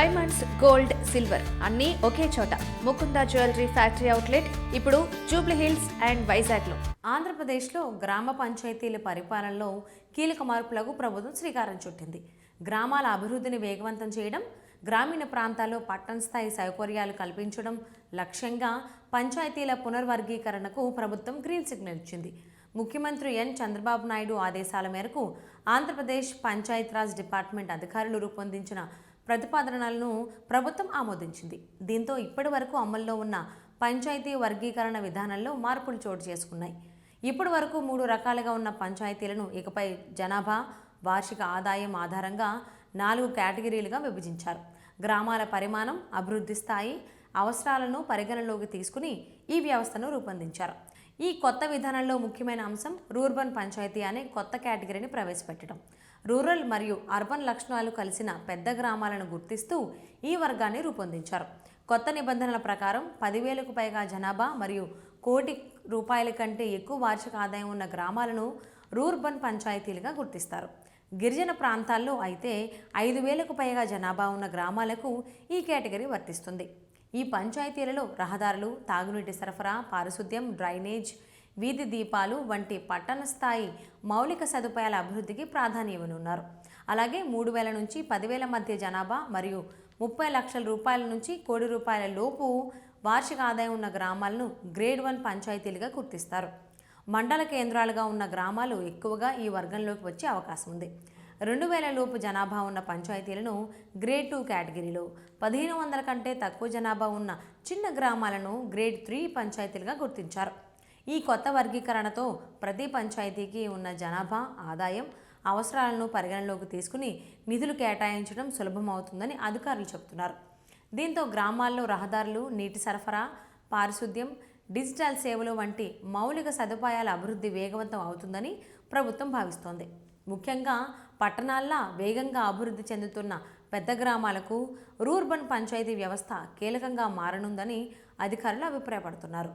Diamonds, gold, silver అన్నీ ఒకే చోట. Mukunda jewellery factory outlet ఇప్పుడు జూబ్లీ హిల్స్ అండ్ వైజాగ్లో. ఆంధ్రప్రదేశ్లో గ్రామ పంచాయతీల పరిపాలనలో కీలక మార్పులకు ప్రభుత్వం శ్రీకారం చుట్టింది. గ్రామాల అభివృద్ధిని వేగవంతం చేయడం, గ్రామీణ ప్రాంతాల్లో పట్టణ స్థాయి సౌకర్యాలు కల్పించడం లక్ష్యంగా పంచాయతీల పునర్వర్గీకరణకు ప్రభుత్వం గ్రీన్ సిగ్నల్ ఇచ్చింది. ముఖ్యమంత్రి ఎన్ చంద్రబాబు నాయుడు ఆదేశాల మేరకు ఆంధ్రప్రదేశ్ పంచాయతీరాజ్ డిపార్ట్మెంట్ అధికారులు రూపొందించిన ప్రతిపాదనలను ప్రభుత్వం ఆమోదించింది. దీంతో ఇప్పటి వరకు అమల్లో ఉన్న పంచాయతీ వర్గీకరణ విధానంలో మార్పులు చోటు చేసుకున్నాయి. ఇప్పటి వరకు 3 రకాలుగా ఉన్న పంచాయతీలను ఇకపై జనాభా, వార్షిక ఆదాయం ఆధారంగా 4 కేటగిరీలుగా విభజించారు. గ్రామాల పరిమాణం, అభివృద్ధి స్థాయి, అవసరాలను పరిగణలోకి తీసుకుని ఈ వ్యవస్థను రూపొందించారు. ఈ కొత్త విధానంలో ముఖ్యమైన అంశం రూర్బన్ పంచాయతీ అనే కొత్త కేటగిరీని ప్రవేశపెట్టడం. రూరల్ మరియు అర్బన్ లక్షణాలు కలిసిన పెద్ద గ్రామాలను గుర్తిస్తూ ఈ వర్గాన్ని రూపొందించారు. కొత్త నిబంధనల ప్రకారం 10,000కు పైగా జనాభా మరియు ₹1,00,00,000 కంటే ఎక్కువ వార్షిక ఆదాయం ఉన్న గ్రామాలను రూర్బన్ పంచాయతీలుగా గుర్తిస్తారు. గిరిజన ప్రాంతాల్లో అయితే 5,000కు పైగా జనాభా ఉన్న గ్రామాలకు ఈ కేటగిరీ వర్తిస్తుంది. ఈ పంచాయతీలలో రహదారులు, తాగునీటి సరఫరా, పారిశుద్ధ్యం, డ్రైనేజ్, వీధి దీపాలు వంటి పట్టణ స్థాయి మౌలిక సదుపాయాల అభివృద్ధికి ప్రాధాన్యమివ్వనున్నారు. అలాగే 3,000 నుంచి 10,000 మధ్య జనాభా మరియు 30 లక్షల రూపాయల నుంచి ₹1,00,00,000 లోపు వార్షిక ఆదాయం ఉన్న గ్రామాలను గ్రేడ్ 1 పంచాయతీలుగా గుర్తిస్తారు. మండల కేంద్రాలుగా ఉన్న గ్రామాలు ఎక్కువగా ఈ వర్గంలోకి వచ్చే అవకాశం ఉంది. 2,000 లోపు జనాభా ఉన్న పంచాయతీలను గ్రేడ్ 2 కేటగిరీలో, 1,500 కంటే తక్కువ జనాభా ఉన్న చిన్న గ్రామాలను గ్రేడ్ 3 పంచాయతీలుగా గుర్తించారు. ఈ కొత్త వర్గీకరణతో ప్రతి పంచాయతీకి ఉన్న జనాభా, ఆదాయం, అవసరాలను పరిగణలోకి తీసుకుని నిధులు కేటాయించడం సులభమవుతుందని అధికారులు చెబుతున్నారు. దీంతో గ్రామాల్లో రహదారులు, నీటి సరఫరా, పారిశుద్ధ్యం, డిజిటల్ సేవలు వంటి మౌలిక సదుపాయాల అభివృద్ధి వేగవంతం అవుతుందని ప్రభుత్వం భావిస్తోంది. ముఖ్యంగా పట్టణాల్లో వేగంగా అభివృద్ధి చెందుతున్న పెద్ద గ్రామాలకు రూర్బన్ పంచాయతీ వ్యవస్థ కీలకంగా మారనుందని అధికారులు అభిప్రాయపడుతున్నారు.